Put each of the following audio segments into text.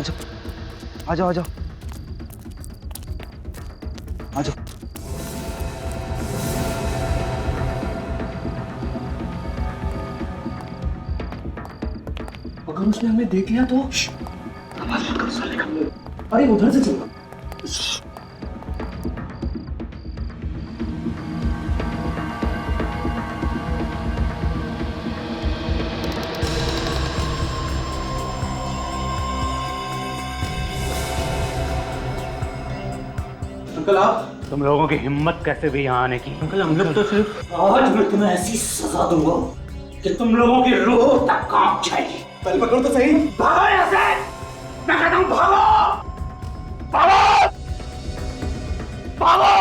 जाओ आ जाओ आ जाओ आ जाओ। अगर उसने हमें देख लिया तो आवाज मत करो साले का। अरे उधर से चलो। अंकल आप। तुम लोगों की हिम्मत कैसे भी यहाँ आने की? अंकल हम लोग तो सिर्फ आज मैं तुम्हें ऐसी सजा दूंगा कि तुम लोगों की रूह तक कांप जाएगी। पहले पकड़ो तो सही। भागो यहाँ से! मैं कहता हूँ भागो! भागो! भागो!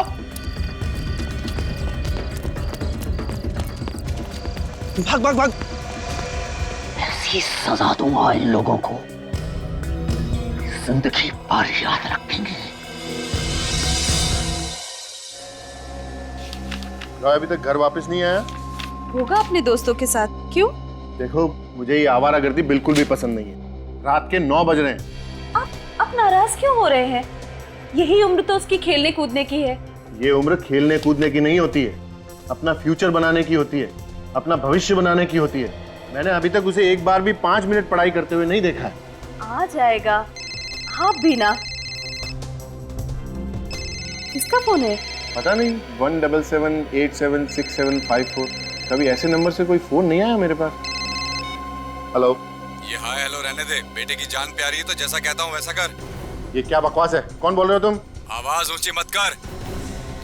भाग भाग भाग। ऐसी सजा दूंगा इन लोगों को, जिंदगी भर याद रखेंगे। जॉय अभी तक घर वापस नहीं आया? होगा अपने दोस्तों के साथ। क्यों? देखो मुझे ये आवारागर्दी बिल्कुल भी पसंद नहीं है। रात के 9 बज रहे हैं। आप नाराज क्यों हो रहे हैं? यही उम्र तो उसकी खेलने कूदने की है। ये उम्र खेलने कूदने की नहीं होती है, अपना फ्यूचर बनाने की होती है, अपना भविष्य बनाने की होती है। मैंने अभी तक उसे एक बार भी 5 मिनट पढ़ाई करते हुए नहीं देखा है। आ जाएगा, आप भी ना। किसका फोन है? पता नहीं, 177876754। कभी ऐसे नंबर से कोई फोन नहीं आया मेरे पास। हेलो। ये हाय हेलो रहने दे, बेटे की जान प्यारी है तो जैसा कहता हूँ वैसा कर। ये क्या बकवास है? कौन बोल रहे हो तुम? आवाज ऊंची मत कर।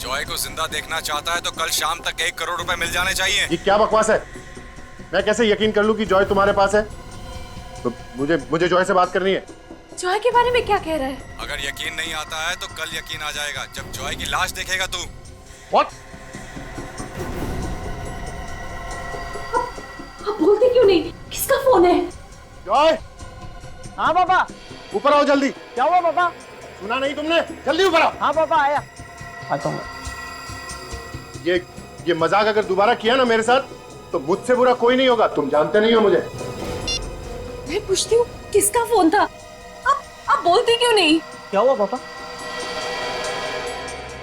जॉय को जिंदा देखना चाहता है तो कल शाम तक 1 करोड़ रुपए मिल जाने चाहिए। ये क्या बकवास है? मैं कैसे यकीन कर लूं कि जॉय तुम्हारे पास है? तो मुझे जॉय से बात करनी है। जॉय के बारे में क्या कह रहा है? अगर यकीन नहीं आता है तो कल यकीन आ जाएगा जब जॉय की लाश देखेगा तू। What? आप बोलते क्यों नहीं? किसका फोन है? जॉय! हाँ पापा। ऊपर आओ जल्दी। क्या हुआ पापा? सुना नहीं तुमने? जल्दी ऊपर आओ। हाँ पापा आया। आता हूँ। ये मजाक अगर दोबारा किया ना मेरे साथ तो मुझसे बुरा कोई नहीं होगा। तुम जानते नहीं हो मुझे। मैं पूछती हूँ किसका फोन था? आप बोलते क्यों नहीं? क्या हुआ पापा?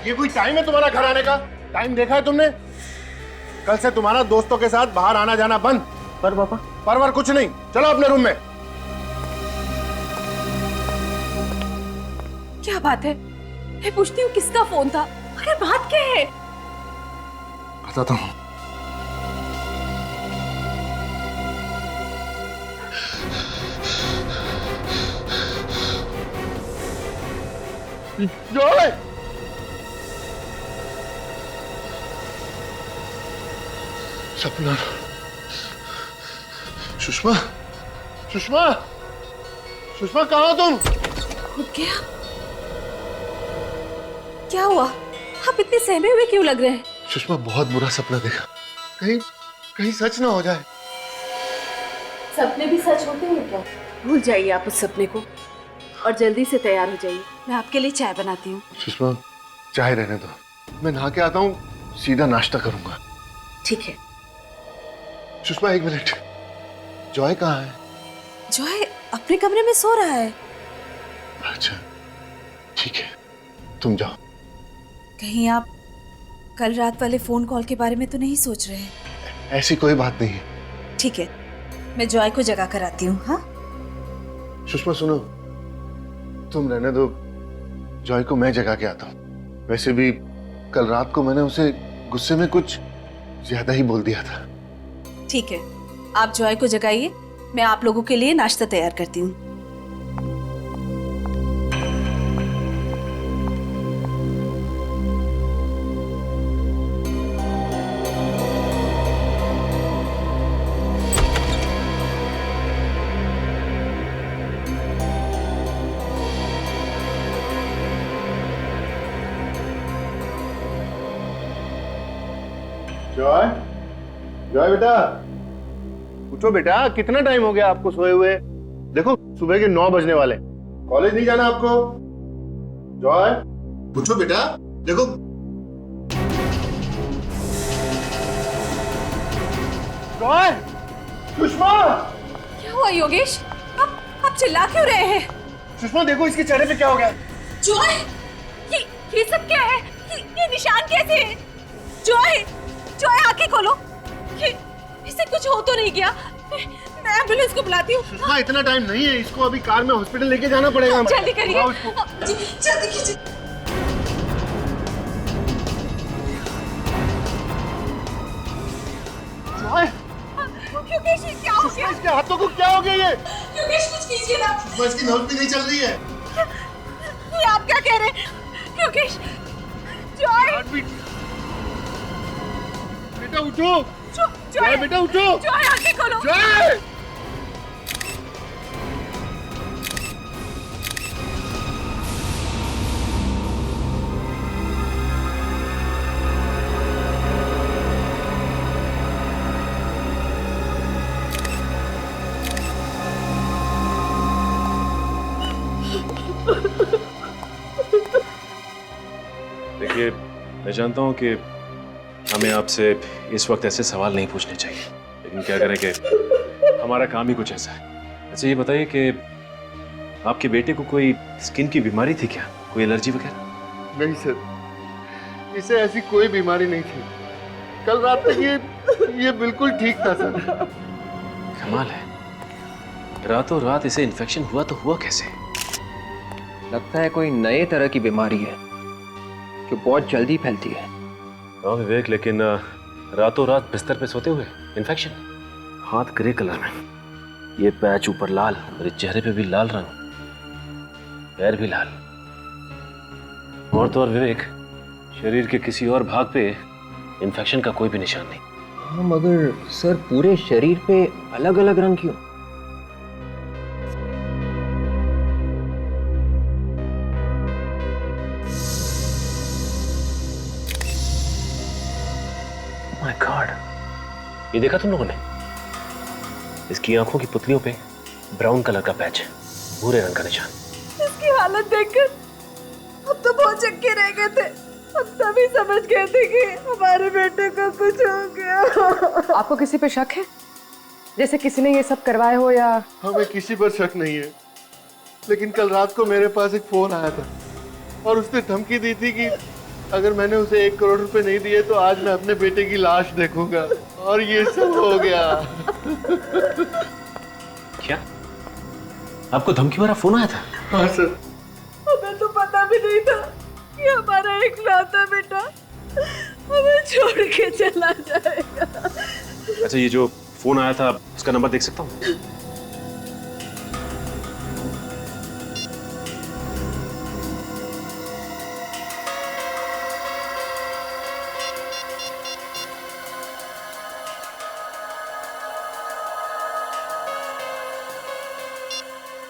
ये कोई टाइम है तुम्हारा घर आने का? टाइम देखा है तुमने? कल से तुम्हारा दोस्तों के साथ बाहर आना जाना बंद। पर पापा। परवर कुछ नहीं, चलो अपने रूम में। क्या बात है? मैं पूछती हूँ किसका फोन था? आखिर बात क्या है? बताता हूँ। जॉय! सपना। सुषमा, सुषमा, सुषमा कहाँ हो तुम? उठ गया? क्या हुआ? आप इतने सहमे हुए क्यों लग रहे हैं? सुषमा बहुत बुरा सपना देखा। कहीं सच ना हो जाए। सपने भी सच होते हैं क्या? भूल जाइए आप उस सपने को और जल्दी से तैयार हो जाइए। मैं आपके लिए चाय बनाती हूँ। सुषमा चाय रहने दो, मैं नहा के आता हूँ, सीधा नाश्ता करूंगा। ठीक है। सुषमा 1 मिनट, जॉय कहाँ है? जॉय अपने कमरे में सो रहा है। अच्छा ठीक है, तुम जाओ। कहीं आप कल रात वाले फोन कॉल के बारे में तो नहीं सोच रहे हैं? ऐसी कोई बात नहीं है। ठीक है, मैं जॉय को जगा कर आती हूँ। हाँ सुषमा सुनो, तुम रहने दो, जॉय को मैं जगा के आता हूँ। वैसे भी कल रात को मैंने उसे गुस्से में कुछ ज्यादा ही बोल दिया था। ठीक है, आप जॉय को जगाइए, मैं आप लोगों के लिए नाश्ता तैयार करती हूँ। जॉय, जॉय बेटा, उठो बेटा, कितना टाइम हो गया आपको सोए हुए? देखो सुबह के 9 बजने वाले। कॉलेज नहीं जाना आपको? जॉय उठो बेटा, देखो। जॉय, सुषमा! क्या हुआ योगेश? आप चिल्ला क्यों रहे हैं? सुषमा देखो इसके चेहरे पे क्या हो गया। जॉय, ये सब क्या है? ये निशान कैसे है? जॉय, जॉय आंखें खोलो। इसे कुछ हो तो नहीं गया? मैं एम्बुलेंस को बुलाती हूँ। सुषमा इतना टाइम नहीं है, इसको अभी कार में हॉस्पिटल लेके जाना पड़ेगा। जल्दी करिए। जल्दी कीजिए। योगेश, क्या हो गया? इसके हाथों को क्या हो गया ये? योगेश कुछ कीजिए ना। इसकी नब्ज भी नहीं चल रही है। ये आप क्या कह रहे हैं? योगेश, जॉय, बेटा उठो। जॉय, बेटा उठो। जॉय आंखें खोलो। जॉय! देखिए, मैं जानता हूं कि हमें आपसे इस वक्त ऐसे सवाल नहीं पूछने चाहिए, लेकिन क्या करें कि हमारा काम ही कुछ ऐसा है। अच्छा ये बताइए कि आपके बेटे को कोई स्किन की बीमारी थी क्या? कोई एलर्जी वगैरह? नहीं सर, इसे ऐसी कोई बीमारी नहीं थी। कल रात तक ये बिल्कुल ठीक था सर। कमाल है, रातों रात इसे इन्फेक्शन हुआ तो हुआ कैसे? लगता है कोई नए तरह की बीमारी है जो बहुत जल्दी फैलती है। हाँ विवेक, लेकिन रातों रात बिस्तर पे सोते हुए इन्फेक्शन, हाथ ग्रे कलर में, ये पैच ऊपर लाल, मेरे चेहरे पे भी लाल रंग, पैर भी लाल, और तो और विवेक, शरीर के किसी और भाग पे इन्फेक्शन का कोई भी निशान नहीं। हाँ मगर सर पूरे शरीर पे अलग अलग रंग क्यों? माय गॉड, ये देखा तुम लोगों ने? इसकी आंखों की पुतलियों पे ब्राउन कलर का पैच, भूरे रंग का निशान। इसकी हालत देखकर हम तो बहुत चक्के रह गए थे। हम तभी समझ गए थे कि हमारे बेटे को कुछ हो गया। आपको किसी पे शक है? जैसे किसी ने ये सब करवाया हो या? हमें किसी पर शक नहीं है, लेकिन कल रात को मेरे पास एक फोन आया था और उसने धमकी दी थी कि अगर मैंने उसे 1 करोड़ रुपए नहीं दिए तो आज मैं अपने बेटे की लाश देखूंगा, और ये सब हो गया। क्या आपको धमकी भरा फोन आया था? हाँ सर। हमें तो पता भी नहीं था कि हमारा इकलौता बेटा हमें छोड़ के चला जाएगा। अच्छा ये जो फोन आया था उसका नंबर देख सकता हूँ?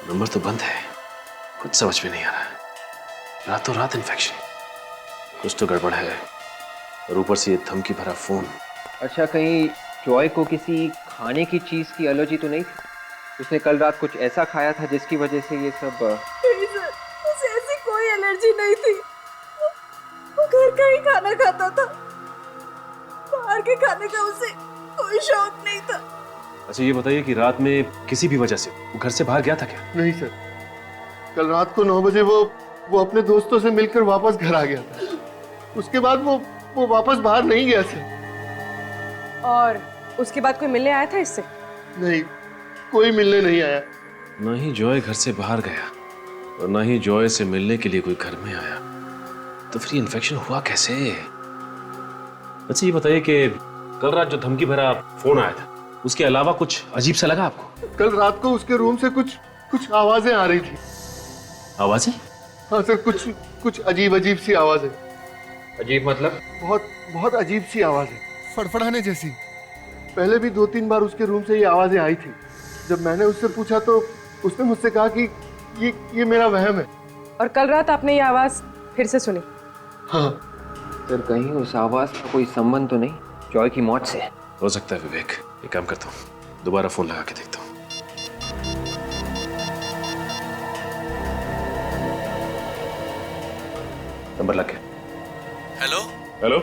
नंबर तो बंद है, कुछ समझ में नहीं आ रहा है। रातों रात इन्फेक्शन, कुछ तो गड़बड़ है, और ऊपर से ये धमकी भरा फोन। अच्छा कहीं जॉय को किसी खाने की चीज की एलर्जी तो नहीं थी? उसने कल रात कुछ ऐसा खाया था जिसकी वजह से ये सब? नहीं सर, उसे ऐसी कोई एलर्जी नहीं थी। वो घर का ही खाना खाता था, बाहर के खाने का उसे कोई शौक नहीं था। अच्छा ये बताइए कि रात में किसी भी वजह से वो घर से बाहर गया था क्या? नहीं सर, कल रात को 9 बजे वो अपने दोस्तों से मिलकर वापस घर आ गया था। उसके बाद वो वापस बाहर नहीं गया सर। और उसके बाद कोई मिलने आया था इससे? नहीं, कोई मिलने नहीं आया। ना ही जॉय घर से बाहर गया और ना ही जॉय से मिलने के लिए कोई घर में आया, तो फिर ये इन्फेक्शन हुआ कैसे? अच्छा ये बताइए कि कल रात जो धमकी भरा फोन आया था उसके अलावा कुछ अजीब सा लगा आपको? कल रात को उसके रूम से कुछ आवाजें आ रही थी। आवाजें? हाँ सर, कुछ अजीब सी आवाजें। अजीब मतलब? बहुत अजीब सी आवाजें, फड़फड़ाने जैसी। पहले भी 2-3 बार उसके रूम से ये आवाजें आई थी। जब मैंने उससे पूछा तो उसने मुझसे कहा कि ये मेरा वहम है। और कल रात आपने ये आवाज फिर से सुनी? हाँ सर कहीं उस आवाज का कोई संबंध तो नहीं जॉय की मौत से? हो सकता है विवेक, एक काम करता हूँ, दोबारा फोन लगा के देखता हूँ। नंबर लग गया। हेलो। हेलो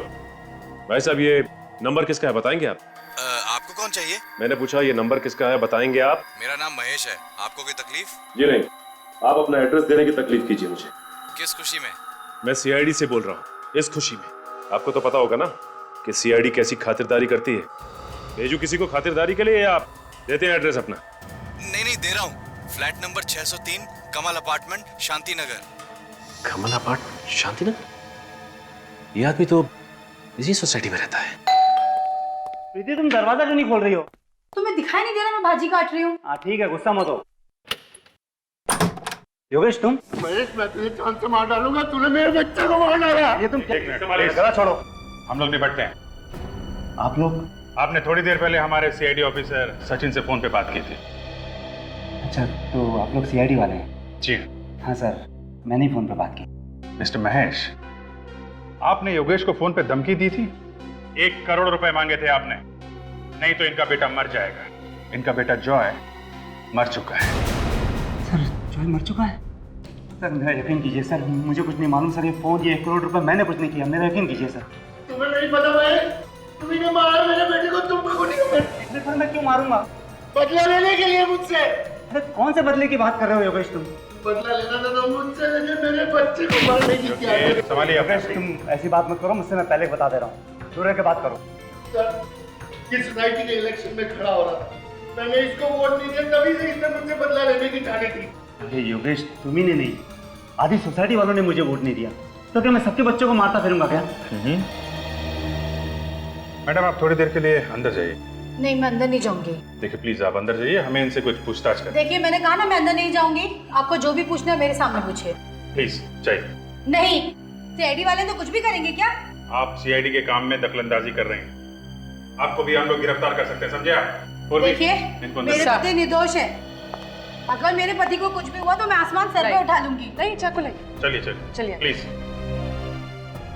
भाई साहब, ये नंबर किसका है बताएंगे आप? आपको कौन चाहिए? मैंने पूछा ये नंबर किसका है बताएंगे आप? मेरा नाम महेश है। आपको कोई तकलीफ? जी नहीं, आप अपना एड्रेस देने की तकलीफ कीजिए मुझे। किस खुशी में? मैं सीआईडी से बोल रहा हूँ, इस खुशी में। आपको तो पता होगा ना कि सीआईडी कैसी खातिरदारी करती है। भेजू किसी को खातिरदारी के लिए या आप देते हैं एड्रेस अपना? नहीं दे रहा हूँ। फ्लैट नंबर 603 कमल अपार्टमेंट शांति नगर। कमल अपार्टमेंट शांति नगर? ये आदमी तो इसी सोसाइटी में रहता है। प्रीति तुम दरवाजा क्यों नहीं खोल रही हो? तुम्हें दिखाई नहीं दे रहा मैं भाजी काट रही हूँ। हाँ ठीक है, गुस्सा मत हो। योगेश तुम? महेश, मैं तुझे चांद से मार डालूंगा। तूने मेरे बच्चे को मार डाला। ये तुम गला छोड़ो, हम लोग निपटते हैं। आप लोग? आपने थोड़ी देर पहले हमारे सीआईडी ऑफिसर सचिन से फोन पे बात की थी। अच्छा, तो आप लोग सीआईडी वाले हैं? जी हाँ सर, मैंने ही फोन पे बात की। मिस्टर महेश, आपने योगेश को फोन पे धमकी दी थी। 1 करोड़ रुपए मांगे थे आपने, नहीं तो इनका बेटा मर जाएगा। इनका बेटा जॉय मर चुका है। सर, जॉय मर चुका है? सर मेरा यकीन कीजिए सर, मुझे कुछ नहीं मालूम सर। ये फोन, ये 1 करोड़ रुपए मैंने कुछ नहीं किया, मेरा यकीन कीजिए सर। तुम्हें नहीं पता महेश, तुमने मारा मेरे बेटे को। तुम को नहीं सर मैं क्यों मारूंगा? बदला लेने के लिए मुझसे। अरे कौन से बदले की बात कर रहे हो योगेश तुम? बदला लेना था तो मुझसे, लेकिन मेरे बच्चे को मारने की क्या है? संभालिए योगेश, तुम ऐसी बात मत करो मुझसे, मैं पहले बता दे रहा हूँ। दूर रह के बात करो। सर, इस सोसाइटी के इलेक्शन में खड़ा हो रहा था, मैंने इसको वोट नहीं दिया, तभी से इसने मुझसे बदला लेने की ठानी थी। अरे योगेश, तुम्ही ने नहीं, आधी सोसाइटी वालों ने मुझे वोट नहीं दिया, तो क्या मैं सबके बच्चों को मारता फिरूंगा क्या? मैडम आप थोड़ी देर के लिए अंदर जाइए। नहीं, मैं अंदर नहीं जाऊंगी। देखिए प्लीज आप अंदर जाइए, हमें इनसे कुछ पूछताछ करें। देखिए मैंने कहा ना, मैं अंदर नहीं जाऊंगी। आपको जो भी पूछना है मेरे सामने पूछिए। प्लीज जाइए। नहीं, सीआईडी वाले तो कुछ भी करेंगे क्या? आप सीआईडी के काम में दखलंदाजी कर रहे हैं, आपको भी हम लोग गिरफ्तार कर सकते हैं, समझे आप? और देखिए इनको अंदर मेरे पति निर्दोष है। अगर मेरे पति को कुछ भी हुआ तो मैं आसमान सर पे उठा लूंगी। नहीं, चाकू नहीं। चलिए चलिए। प्लीज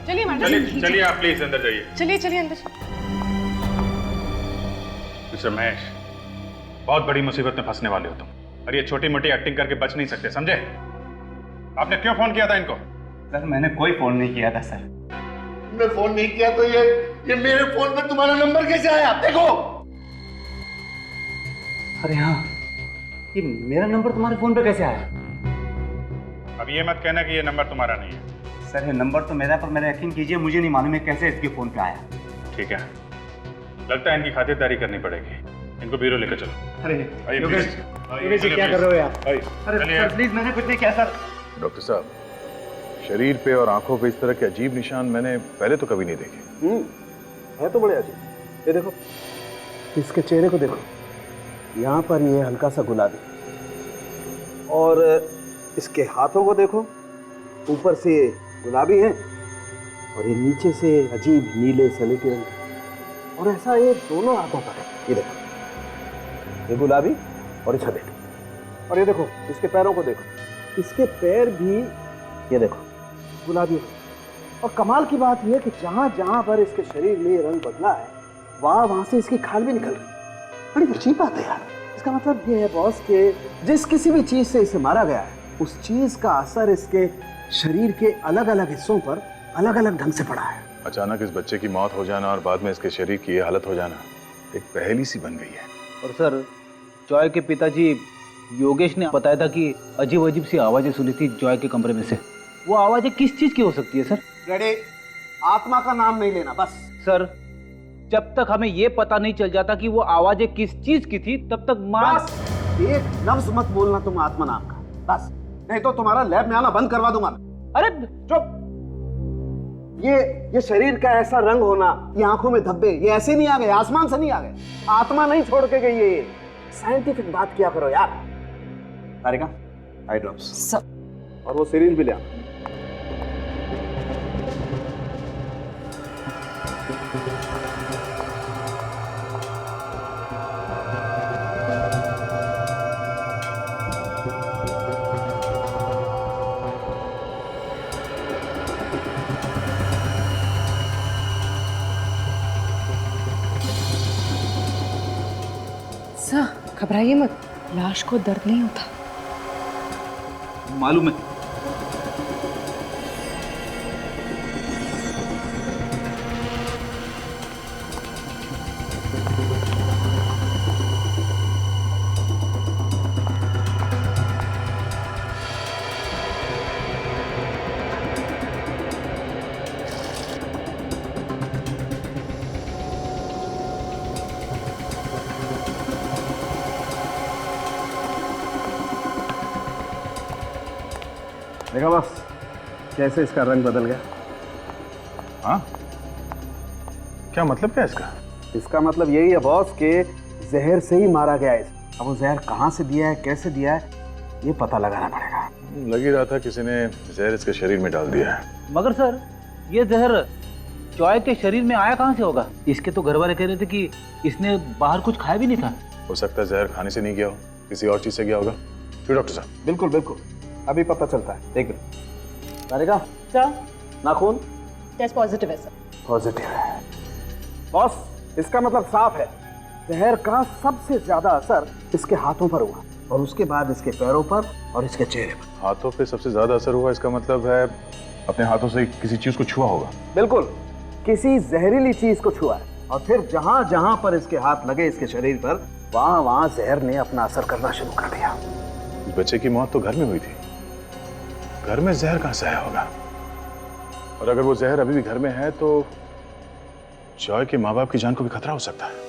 चलिए मैडम, चलिए आप प्लीज अंदर जाइए। चलिए अंदर। मिस्टर महेश, बहुत बड़ी मुसीबत में फंसने वाले हो तुम, और ये छोटी मोटी एक्टिंग करके बच नहीं सकते, समझे? आपने क्यों फोन किया था इनको? सर मैंने कोई फोन नहीं किया था सर। तुमने फोन नहीं किया तो ये मेरे फोन पे तुम्हारा नंबर कैसे आया? देखो। अरे हाँ, ये मेरा नंबर तुम्हारे फोन पे कैसे आया? अब ये मत कहना कि ये नंबर तुम्हारा नहीं है। सर ये नंबर तो मेरा, पर मेरा यकीन कीजिए मुझे नहीं मालूम है कैसे इसके फोन पे आया। ठीक है, लगता है इनकी खातिरदारी करनी पड़ेगी। इनको ब्यूरो लेकर चलो। अरे आइए, योगेश, प्लीज। योगेश जी क्या कर रहे हो यार? आइए। अरे चलिए। सर प्लीज, मैंने कुछ नहीं किया सर। डॉक्टर साहब, शरीर पे और आंखों पे इस तरह के अजीब निशान मैंने पहले तो कभी नहीं देखे। है तो बड़े अजीब। ये देखो, इसके चेहरे को देखो, यहाँ पर ये हल्का सा गुलाबी, और इसके हाथों को देखो, ऊपर से गुलाबी है और ये नीचे से अजीब नीले सलेटी रंग, और ऐसा ये दोनों हाथों पर है। ये देखो, ये गुलाबी और ये सलेटी, और ये देखो इसके पैरों को देखो, इसके पैर भी ये देखो गुलाबी। और कमाल की बात यह है कि जहां जहां पर इसके शरीर में ये रंग बदला है, वहां से इसकी खाल भी निकल रही। बड़ी अजीब बात है यार। इसका मतलब ये है बॉस के जिस किसी भी चीज से इसे मारा गया है, उस चीज का असर इसके शरीर के अलग अलग हिस्सों पर अलग अलग ढंग से पड़ा है। अचानक इस बच्चे की मौत हो जाना और बाद में इसके शरीर की ये हालत हो जाना एक पहेली सी बन गई है। और सर, जॉय के पिताजी योगेश ने बताया था कि अजीब अजीब सी आवाजें सुनी थी जॉय के कमरे में से। वो आवाजें किस चीज की हो सकती है सर? रेडी, आत्मा का नाम नहीं लेना बस। सर, जब तक हमें ये पता नहीं चल जाता कि वो आवाजें किस चीज की थी, तब तक बस एक लफ्ज मत बोलना तुम आत्मा नाम का, बस। नहीं तो तुम्हारा लैब में आना बंद करवा दूंगा। अरे चुप। ये शरीर का ऐसा रंग होना, ये आंखों में धब्बे, ये ऐसे नहीं आ गए, आसमान से नहीं आ गए, आत्मा नहीं छोड़ के गई है। ये साइंटिफिक बात किया करो यार। तारिका, आई ड्रॉप्स और वो सिरिंज भी ले आ। सर घबराइए मत, लाश को दर्द नहीं होता। मालूम है। देखा बस कैसे इसका रंग बदल गया। हाँ, क्या मतलब क्या इसका? इसका मतलब यही है बॉस कि जहर से ही मारा गया है। अब वो जहर कहाँ से दिया है, कैसे दिया है, ये पता लगाना पड़ेगा। लग ही रहा था किसी ने जहर इसके शरीर में डाल दिया है। मगर सर, ये जहर जॉय के शरीर में आया कहाँ से होगा? इसके तो घर वाले कह रहे थे कि इसने बाहर कुछ खाया भी नहीं था। हो सकता है जहर खाने से नहीं गया हो, किसी और चीज से गया होगा। क्यों डॉक्टर साहब? बिल्कुल बिल्कुल, अभी पता चलता है। देख सारिका, सर नाखून टेस्ट पॉजिटिव है सर। पॉजिटिव है बॉस, इसका मतलब साफ है जहर का सबसे ज्यादा असर इसके हाथों पर हुआ और उसके बाद इसके पैरों पर और इसके चेहरे पर। हाथों पे सबसे ज्यादा असर हुआ, इसका मतलब है अपने हाथों से किसी चीज को छुआ होगा। बिल्कुल, किसी जहरीली चीज को छुआ है और फिर जहां जहां पर इसके हाथ लगे इसके शरीर पर, वहां वहां जहर ने अपना असर करना शुरू कर दिया। इस बच्चे की मौत तो घर में हुई थी, घर में जहर कहां से आया होगा? और अगर वो जहर अभी भी घर में है तो जॉय के माँ बाप की जान को भी खतरा हो सकता है।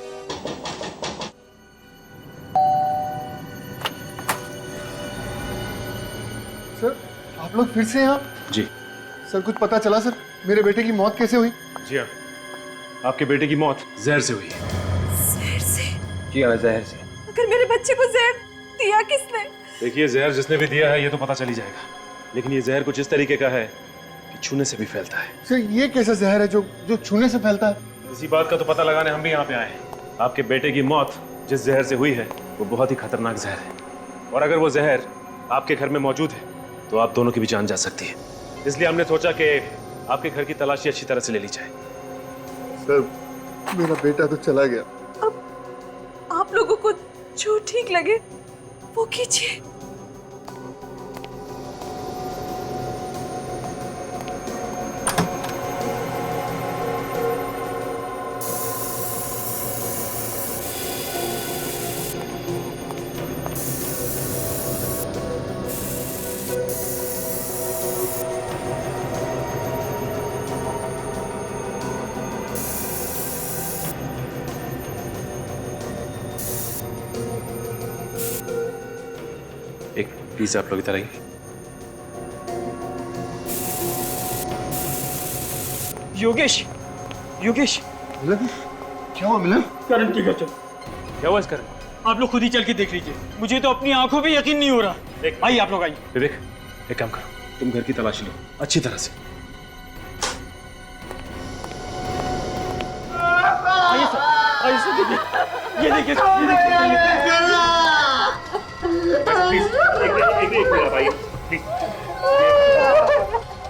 सर, आप लोग फिर से यहाँ? जी सर, कुछ पता चला सर? मेरे बेटे की मौत कैसे हुई? जी हाँ, आपके बेटे की मौत जहर से हुई है। जहर से? जी हाँ, जहर से। अगर मेरे बच्चे को जहर दिया किसने? देखिए, जहर जिसने भी दिया है ये तो पता चल ही जाएगा, लेकिन ये जहर कुछ इस तरीके का है कि छूने से भी फैलता है। सर, ये कैसा जहर है जो छूने से फैलता है? इसी बात का तो पता लगाने हम भी यहाँ पे आए हैं। आपके बेटे की मौत जिस जहर से हुई है वो बहुत ही खतरनाक जहर है, और अगर वो जहर आपके घर में मौजूद है तो आप दोनों की भी जान जा सकती है। इसलिए हमने सोचा कि आपके घर की तलाशी अच्छी तरह से ले ली जाए। सर, मेरा बेटा तो चला गया। अब आप लोगों को जो ठीक लगे वो कीजिए। एक प्लीज आप लोग इधर आइए। योगेश, योगेश, मिलन, क्या हुआ मिलन? करण की गजब। क्या हुआ इस करण? आप लोग खुद ही चल के देख लीजिए, मुझे तो अपनी आंखों पे यकीन नहीं हो रहा। आइए आप लोग आइए। विवेक, एक काम करो, तुम घर की तलाशी लो अच्छी तरह से। आइए सर, आइए सर, देखिए, ये देखिए, एक मिनट भाई, प्लीज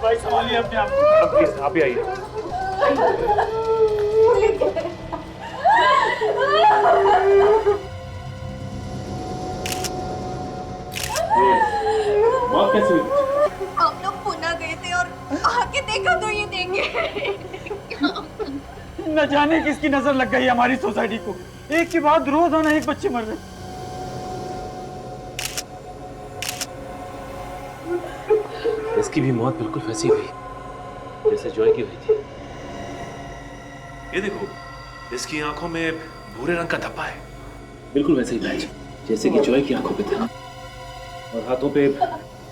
भाई संभालिए अपने आप को। प्लीज आप ही आइए। मौत कैसे हुई? हम लोग पुणे गए थे और आके देखा तो ये देंगे। न जाने किसकी नजर लग गई हमारी सोसाइटी को, एक के बाद रोजाना एक बच्चे मर रहे। इसकी भी मौत बिल्कुल वैसी हुई जैसे जॉय की हुई थी। ये देखो, इसकी आंखों में भूरे रंग का धब्बा है, बिल्कुल वैसे ही पैच जैसे कि जॉय की आंखों पे था, और हाथों पे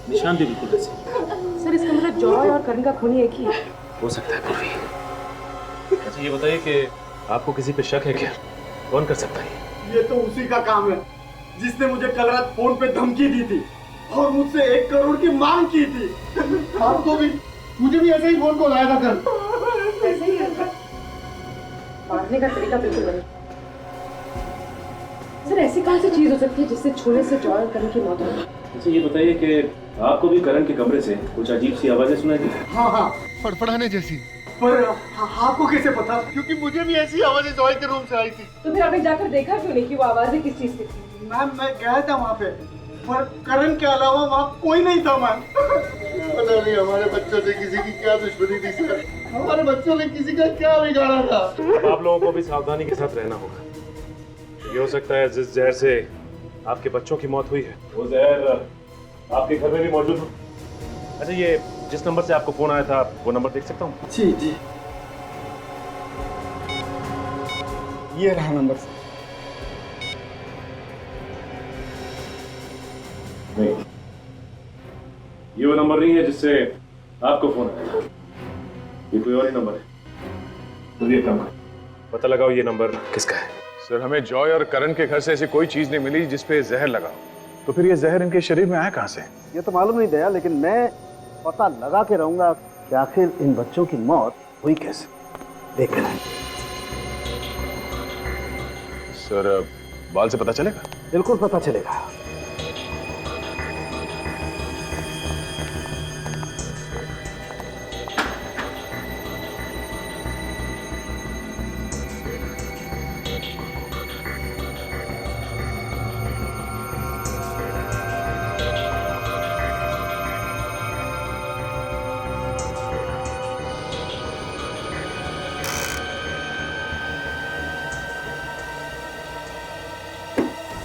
निशान भी बिल्कुल वैसे। सर, इसका मतलब जॉय और करण का खूनी एक ही है। हो सकता है पूर्वी। अच्छा ये बताइए कि आपको किसी पे शक है क्या? कौन कर सकता है? ये तो उसी का काम है जिसने मुझे कल रात फोन पे धमकी दी थी और मुझसे 1 करोड़ की मांग की थी। आपको भी, मुझे भी ऐसे ही फोन को लाया था कल। ऐसे ही है। मारने का तरीका बिल्कुल वही। सर, ऐसी कौन सी चीज हो सकती है जिससे छूने से जॉय और करण की मौत हो? अच्छा ये बताइए कि आपको भी करण के कमरे से कुछ अजीब सी आवाजें सुनाई दी? हाँ हाँ, फड़फड़ाने जैसी। पर आपको कैसे पता? क्योंकि मुझे भी ऐसी आवाजें जॉय के रूम से आई थी। तो फिर आपने जाकर देखा क्यों नहीं कि वो आवाजें किस चीज की थी? मैम, मैं गया था वहाँ पे, पर करण के अलावा वहाँ कोई नहीं था मैम। पता नहीं हमारे बच्चों से किसी की क्या दुश्मनी थी सर, हमारे बच्चों ने किसी का क्या बिगाड़ा था। आप लोगों को भी सावधानी के साथ रहना होगा। ये हो सकता है जिस जहर से आपके बच्चों की मौत हुई है वो जहर आपके घर में भी मौजूद हो। अच्छा ये जिस नंबर से आपको फोन आया था वो नंबर देख सकता हूँ? जी जी, ये रहा नंबर सर। नहीं, ये वो नंबर नहीं है जिससे आपको फोन आया था, ये कोई और ही नंबर है। तो ये काम पता लगाओ ये नंबर किसका है। सर हमें जॉय और करण के घर से ऐसी कोई चीज नहीं मिली जिसपे जहर लगा हो। तो फिर ये जहर इनके शरीर में आया कहाँ से? ये तो मालूम नहीं दया, लेकिन मैं पता लगा के रहूंगा कि आखिर इन बच्चों की मौत हुई कैसे। देख रहे हैं सर, बाल से पता चलेगा? बिल्कुल पता चलेगा।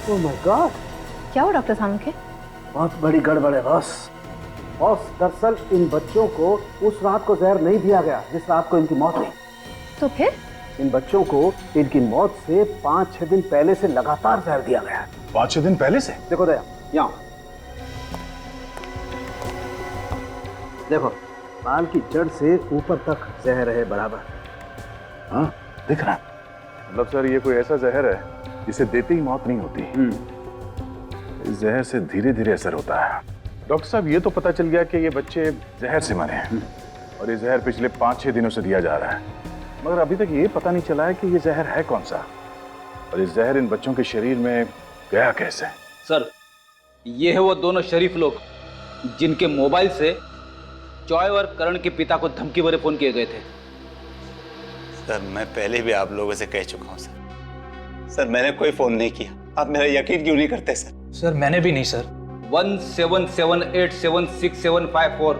ओह माय गॉड, क्या हुआ डॉक्टर साहब के? बहुत बड़ी गड़बड़ है बॉस। बॉस, दरअसल इन बच्चों को उस रात को जहर नहीं दिया गया जिस रात को इनकी मौत हुई। तो फिर? इन बच्चों को इनकी मौत से 5-6 दिन पहले से लगातार जहर दिया गया। 5-6 दिन पहले से? देखो दया, यहाँ देखो, बाल की जड़ से ऊपर तक जहर है बराबर। हाँ दिख रहा है। मतलब सर ये कोई ऐसा जहर है जिसे देते ही मौत नहीं होती। इस जहर से धीरे धीरे असर होता है। डॉक्टर साहब ये तो पता चल गया कि ये बच्चे जहर से मरे हैं और ये जहर पिछले 5-6 दिनों से दिया जा रहा है, मगर अभी तक ये पता नहीं चला है कि ये जहर है कौन सा और ये जहर इन बच्चों के शरीर में गया कैसे। सर, ये है वो दोनों शरीफ लोग जिनके मोबाइल से जॉय और करण के पिता को धमकी भरे फोन किए गए थे। सर मैं पहले भी आप लोगों से कह चुका हूँ सर। सर मैंने कोई फोन नहीं किया, आप मेरा यकीन क्यों नहीं करते सर? सर मैंने भी नहीं सर। 17787674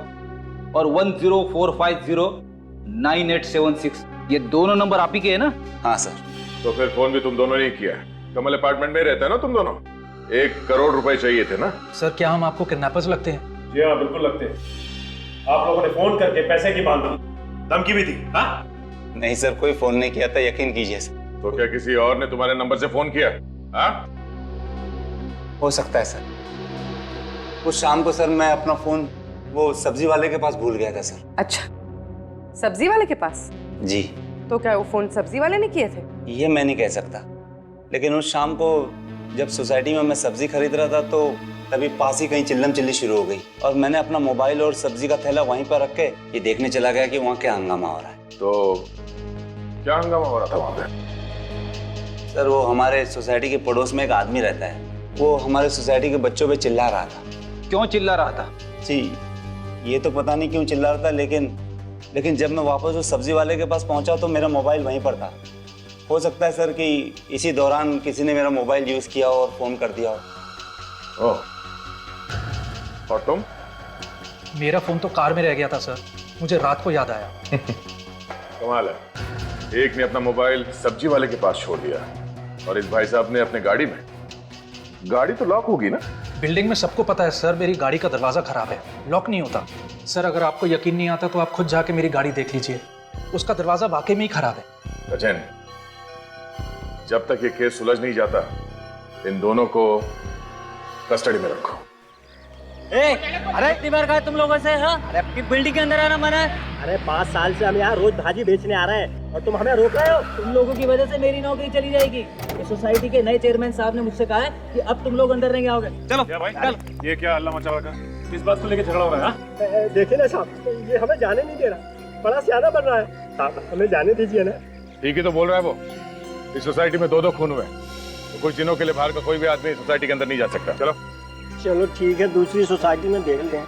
और 10450987 ये दोनों नंबर आप ही के हैं ना? हाँ सर। तो फिर फोन भी तुम दोनों ने किया है। कमल अपार्टमेंट में रहता है ना तुम दोनों? 1 करोड़ रुपए चाहिए थे ना? सर क्या हम आपको किडनैपर्स लगते हैं? जी हाँ बिल्कुल लगते हैं। आप लोगों ने फोन करके पैसे की मांग की, धमकी भी दी। हाँ नहीं सर, कोई फोन नहीं किया था, यकीन कीजिए सर। तो क्या किसी और ने तुम्हारे नंबर से फोन किया? हाँ हो सकता है सर। उस शाम को सर मैं अपना फोन वो सब्जी वाले के पास भूल गया था सर। अच्छा, सब्जी वाले के पास? जी। तो क्या वो फोन सब्जी वाले ने किए थे? ये मैं नहीं कह सकता, लेकिन उस शाम को जब सोसाइटी में मैं सब्जी खरीद रहा था तो तभी पास ही कहीं चिल्लम चिल्ली शुरू हो गई और मैंने अपना मोबाइल और सब्जी का थैला वहीं पर रख के ये देखने चला गया कि वहाँ क्या हंगामा हो रहा है। तो क्या हंगामा हो रहा था वहाँ पे? सर वो हमारे सोसाइटी के पड़ोस में एक आदमी रहता है, वो हमारे सोसाइटी के बच्चों पे चिल्ला रहा था। क्यों चिल्ला रहा था? जी ये तो पता नहीं क्यों चिल्ला रहा था, लेकिन जब मैं वापस उस सब्जी वाले के पास पहुंचा तो मेरा मोबाइल वहीं पर था। हो सकता है सर कि इसी दौरान किसी ने मेरा मोबाइल यूज किया और फोन कर दिया हो। ओह, और तुम? मेरा फोन तो कार में रह गया था सर, मुझे रात को याद आया। कमाल है, एक ने अपना मोबाइल सब्जी वाले के पास छोड़ दिया और इस भाई साहब ने अपने गाड़ी में। गाड़ी तो लॉक होगी ना? बिल्डिंग में सबको पता है सर मेरी गाड़ी का दरवाजा खराब है, लॉक नहीं होता। सर अगर आपको यकीन नहीं आता तो आप खुद जाके मेरी गाड़ी देख लीजिए, उसका दरवाजा वाकई में ही खराब है। सचिन, जब तक ये केस सुलझ नहीं जाता इन दोनों को कस्टडी में रखो। अरे इतनी बार कहा तुम लोगों से? हाँ? अरे आपकी बिल्डिंग के अंदर आना मना है। अरे 5 साल से हम यहाँ रोज भाजी बेचने आ रहे हैं और तुम हमें रोक रहे हो। तुम लोगों की वजह से मेरी नौकरी चली जाएगी। ये सोसाइटी के नए चेयरमैन साहब ने मुझसे कहा है कि अब तुम लोग अंदर नहीं आओगे। चलो क्या भाई? चल। ये क्या हल्ला मचा रखा? किस बात को लेकर झगड़ा हो रहा है? देखिए ना साहब, ये हमें जाने नहीं दे रहा, बड़ा सियाना बन रहा है। साहब हमें जाने दीजिए ना। ठीक ही तो बोल रहा है वो। इस सोसाइटी में 2 खून हुए, तो कुछ दिनों के लिए बाहर का कोई भी आदमी सोसाइटी के अंदर नहीं जा सकता। चलो चलो ठीक है, दूसरी सोसाइटी में देख लें।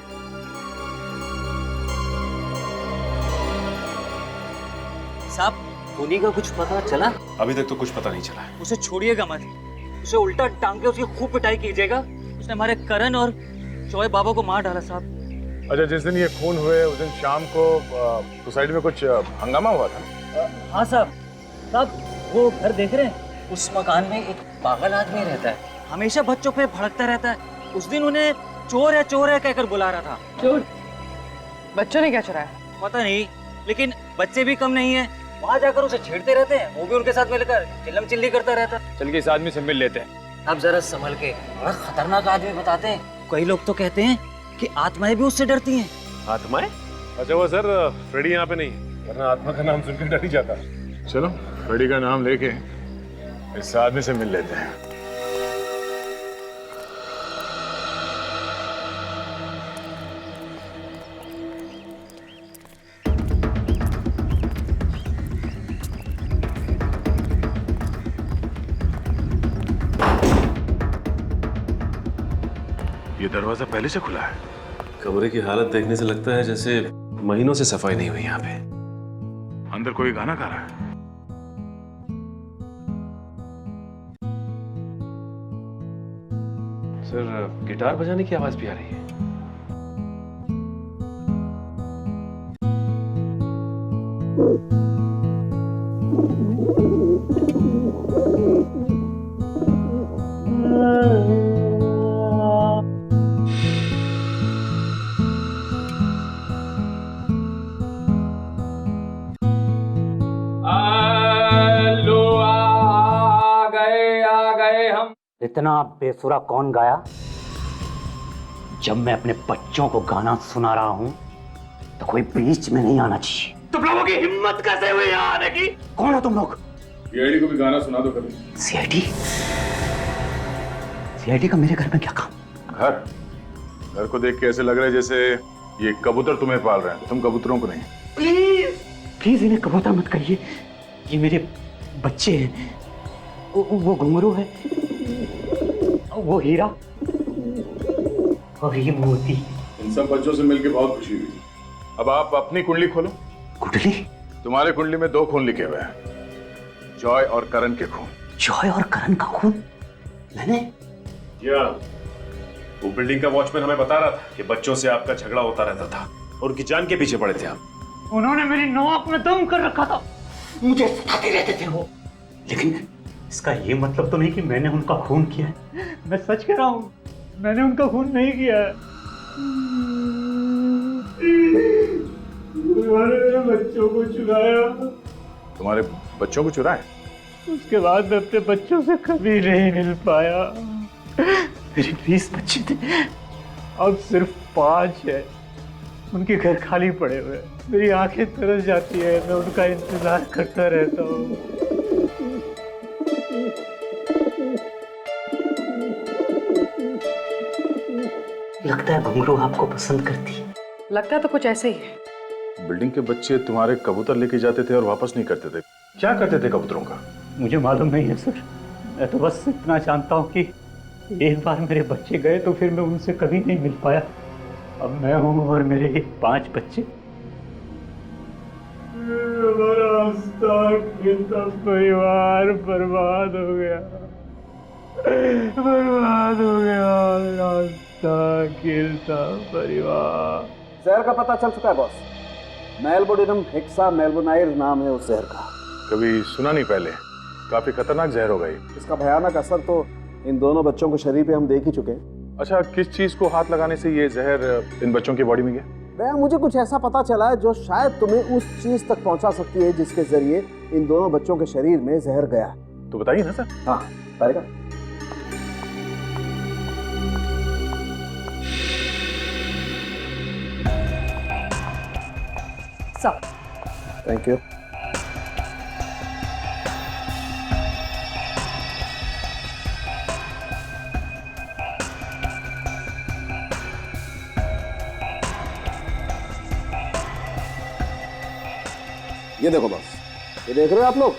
साहब खूनी का कुछ पता चला? अभी तक तो कुछ पता नहीं चला है। उसे छोड़िएगा मत, उसे उल्टा टांग के उसकी खूब पिटाई कीजिएगा। उसने हमारे करण और जॉय बाबा को मार डाला साहब। अच्छा, जिस दिन ये खून हुए उस दिन शाम को सोसाइटी में कुछ हंगामा हुआ था? हाँ साहब। साहब वो घर देख रहे हैं, उस मकान में एक पागल आदमी रहता है, हमेशा बच्चों पे भड़कता रहता है। उस दिन उन्हें चोर है कहकर बुला रहा था। चोर? बच्चों ने क्या चुराया? पता नहीं, लेकिन बच्चे भी कम नहीं है, वहाँ जाकर उसे छेड़ते रहते हैं। वो भी उनके साथ मिलकर चिल्लम चिल्ली करता रहता है। चल के इस आदमी से मिल लेते हैं। अब जरा संभल के, बड़ा खतरनाक आदमी बताते हैं। कई लोग तो कहते हैं कि आत्माएं भी उससे डरती हैं। आत्माएं? अच्छा वो सर, फ्रेडी यहाँ पे नहीं है, वरना आत्मा का नाम सुनकर डर ही जाता। चलो फ्रेडी का नाम लेके इस आदमी से मिल लेते हैं। ये दरवाजा पहले से खुला है। कमरे की हालत देखने से लगता है जैसे महीनों से सफाई नहीं हुई यहाँ पे। अंदर कोई गाना गा रहा है। सर, गिटार बजाने की आवाज भी आ रही है। इतना बेसुरा कौन गाया? जब मैं अपने बच्चों को गाना सुना रहा हूं तो कोई बीच में नहीं आना चाहिए। तुम लोगों की हिम्मत कैसे हुई यहाँ आने की? कौन हो तुम लोग? सीआईडी को भी गाना सुना दो कभी। सीआईडी? सीआईडी का मेरे घर में क्या काम? घर को देख के ऐसे लग रहा है जैसे ये कबूतर तुम्हें पाल रहे हैं, तुम कबूतरों को नहीं। प्लीज प्लीज इन्हें कबूतर मत कहिए, ये मेरे बच्चे हैं। वो घुंघरू है, वो हीरा और ये मोती। इन सब बच्चों से मिलकर बहुत खुशी हुई। अब आप अपनी कुंडली खोलो। कुंडली? तुम्हारे कुंडली में 2 खून लिखे हुए हैं, जॉय और करण के खून। जॉय और करण का खून? मैंने? क्या? वो बिल्डिंग का वॉचमैन हमें बता रहा था कि बच्चों से आपका झगड़ा होता रहता था और उनकी जान के पीछे पड़े थे आप। उन्होंने मेरी नाक में दम कर रखा था, मुझे सताते रहते थे वो। लेकिन इसका ये मतलब तो नहीं कि मैंने उनका खून किया है। मैं सच कह रहा हूँ, मैंने उनका खून नहीं किया है। उन्होंने मेरे बच्चों को चुराया। तुम्हारे बच्चों को चुराए? उसके बाद मैं अपने बच्चों से कभी नहीं मिल पाया। मेरे 20 बच्चे थे, अब सिर्फ 5 है। उनके घर खाली पड़े हुए, मेरी आंखें तरस जाती है, मैं उनका इंतजार करता रहता हूँ। लगता है घुंघरू आपको पसंद करती है। लगता तो कुछ ऐसे ही है। बिल्डिंग के बच्चे तुम्हारे कबूतर लेके जाते थे और वापस नहीं करते थे, क्या करते थे कबूतरों का? मुझे मालूम नहीं है सर, मैं तो बस इतना जानता हूँ कि एक बार मेरे बच्चे गए तो फिर मैं उनसे कभी नहीं मिल पाया। अब मैं हूँ और मेरे 5 बच्चे। परिवार बर्बाद हो गया, बर्बाद हो गया। गिरता परिवार। जहर का पता चल चुका है बॉस। मेलबोडिनम हेक्सा मेलबोनाइर नाम है उस जहर का। कभी सुना नहीं पहले, काफी खतरनाक जहर हो गई। इसका भयानक असर तो इन दोनों बच्चों के शरीर पे हम देख ही चुके हैं। अच्छा, किस चीज को हाथ लगाने से ये जहर इन बच्चों की बॉडी में गया? दया, मुझे कुछ ऐसा पता चला है जो शायद तुम्हें उस चीज तक पहुंचा सकती है जिसके जरिए इन दोनों बच्चों के शरीर में जहर गया। तो बताइए ना सर। हाँ बताएगा। Thank you. ये देखो बॉस, ये देख रहे हो आप लोग,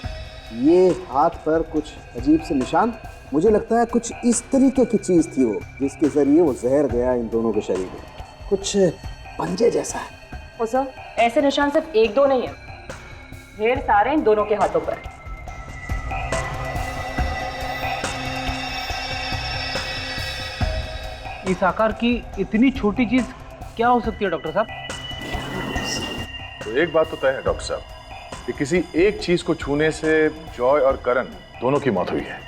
ये हाथ पर कुछ अजीब से निशान। मुझे लगता है कुछ इस तरीके की चीज थी वो, जिसके जरिए वो जहर गया इन दोनों के शरीर में। कुछ पंजे जैसा है। ओ सर, ऐसे निशान सिर्फ 1-2 नहीं है, ढेर सारे इन दोनों के हाथों पर। इस आकार की इतनी छोटी चीज क्या हो सकती है डॉक्टर साहब? तो एक बात तो तय है डॉक्टर साहब कि किसी एक चीज को छूने से जॉय और करण दोनों की मौत हुई है।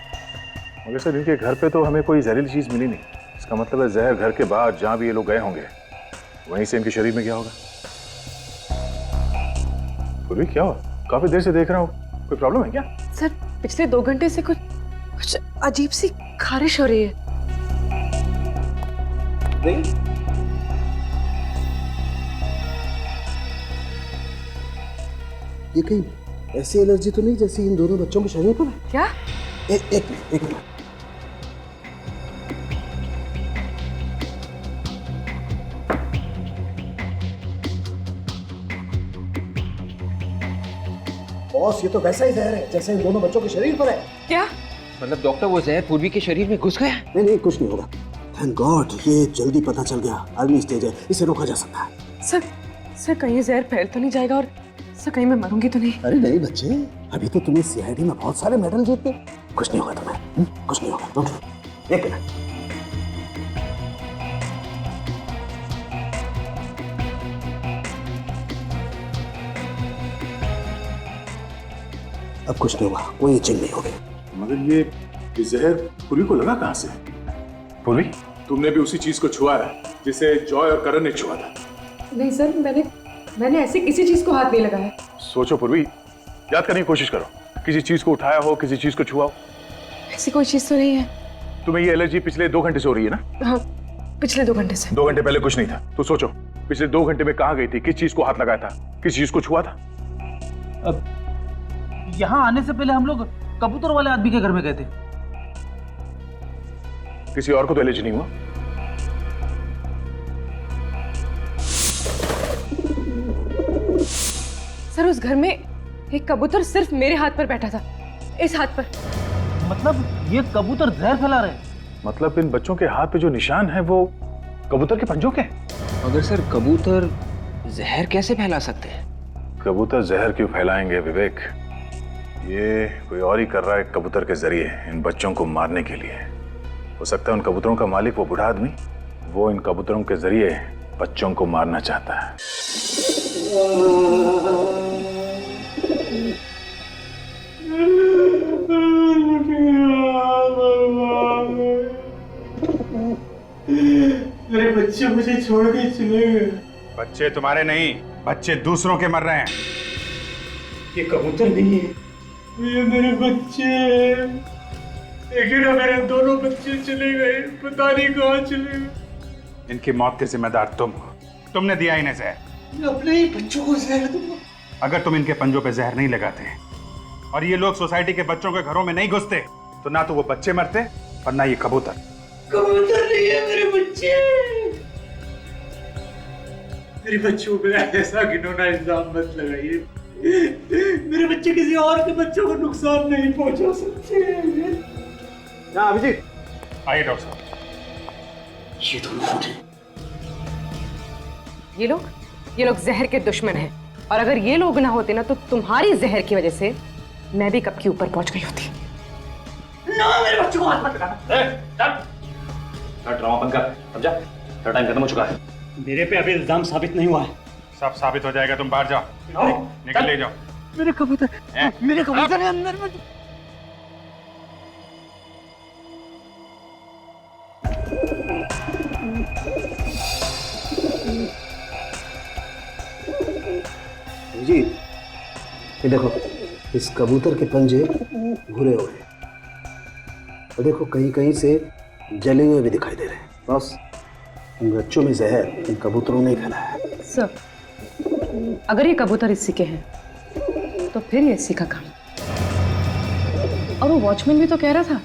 मगर सर इनके घर पे तो हमें कोई जहरीली चीज मिली नहीं। इसका मतलब है जहर घर के बाहर जहां भी ये लोग गए होंगे वहीं से इनके शरीर में गया होगा। पूर्वी क्या हुआ? काफी देर से देख रहा हूँ, कोई प्रॉब्लम है क्या? सर पिछले 2 घंटे से कुछ अजीब सी खारिश हो रही है। ये कहीं ऐसी एलर्जी तो नहीं जैसी इन दोनों बच्चों के शरीर पर है? क्या? एक मिनट। बॉस, ये तो वैसा ही जहर है जैसे इन दोनों बच्चों के शरीर पर है। क्या मतलब डॉक्टर वो जहर पूर्वी के शरीर में घुस गया? नहीं, कुछ नहीं होगा। थैंक गॉड, ये जल्दी पता चल गया। अर्ली स्टेज है, इसे रोका जा सकता है। सर कहीं ये जहर फैल तो नहीं जाएगा और सर कहीं मैं मरूंगी तो नहीं? अरे नहीं बच्चे, अभी तो तुम्हें सीआईडी में बहुत सारे मेडल जीते। कुछ नहीं होगा तुम्हें, कुछ नहीं होगा। डॉक्टर, एक मिनट। अब कुछ नहीं हुआ, कोई इचिंग नहीं होगी। मगर ये जहर पूर्वी को लगा कहाँ से? पूर्वी, तुमने भी उसी चीज को छुआ है जिसे जॉय और करण ने छुआ था। नहीं सर, मैंने ऐसी किसी चीज को हाथ नहीं लगाया। सोचो पूर्वी, याद करने की कोशिश करो। किसी चीज को उठाया हो, किसी चीज को छुआ हो? ऐसी कोई चीज तो नहीं है। तुम्हें ये एलर्जी पिछले 2 घंटे से हो रही है ना? हाँ, पिछले 2 घंटे से। 2 घंटे पहले कुछ नहीं था। तो सोचो, पिछले 2 घंटे में कहाँ गई थी, किस चीज को हाथ लगाया था, किस चीज को छुआ था? अब यहाँ आने से पहले हम लोग कबूतर वाले आदमी के घर में गए थे। किसी और को तो एलर्जी नहीं हुआ? सर उस घर में एक कबूतर सिर्फ मेरे हाथ पर बैठा था, इस हाथ पर। मतलब ये कबूतर जहर फैला रहे? मतलब इन बच्चों के हाथ पे जो निशान है वो कबूतर के पंजों के? अगर सर कबूतर जहर कैसे फैला सकते हैं? कबूतर जहर क्यों फैलाएंगे विवेक? ये कोई और ही कर रहा है कबूतर के जरिए इन बच्चों को मारने के लिए। हो सकता है उन कबूतरों का मालिक, वो बूढ़ा आदमी, वो इन कबूतरों के जरिए बच्चों को मारना चाहता है। मेरे बच्चे मुझे छोड़ के चले गए। बच्चे तुम्हारे नहीं, बच्चे दूसरों के मर रहे हैं। ये कबूतर नहीं है, ये मेरे बच्चे। लेकिन मेरे दोनों बच्चे चले गए, पता नहीं कहाँ चले गए। इनकी मौत के जिम्मेदार तुम हो। तुमने दिया इन्हें जहर। मैं अपने ही बच्चों को जहर दूंगा। अगर तुम इनके पंजों पे जहर नहीं लगाते और ये लोग सोसाइटी के बच्चों के घरों में नहीं घुसते तो ना तो वो बच्चे मरते और ना ये कबूतर। कबूतर नहीं है मेरे बच्चे। मेरे बच्चों पे ऐसा घिनौना इल्जाम मत लगाइए। मेरे बच्चे किसी और के बच्चों को नुकसान नहीं पहुंचा सकते। अभिजीत, आइए डॉक्टर साहब। ये दोनों ये लोग जहर के दुश्मन हैं और अगर ये लोग ना होते ना तो तुम्हारी जहर की वजह से मैं भी कब की ऊपर पहुंच गई होती। ना, मेरे बच्चों को हाथ मत लगाना। ड्रामा बंद कर, समझा? तेरा टाइम खत्म हो चुका है। मेरे पे अभी इल्जाम साबित नहीं हुआ है। सब साबित हो जाएगा, तुम बाहर जाओ। निकल ले जाओ। मेरे कबूतर है अंदर में। जी, ये देखो, इस कबूतर के पंजे भूरे हो गए और देखो कहीं कहीं से जले हुए भी दिखाई दे रहे हैं। बस इन बच्चों में जहर इन कबूतरों ने फैलाया है। सर, अगर ये कबूतर इसी के हैं तो फिर ये इसी का काम। और वो वॉचमैन भी तो कह रहा था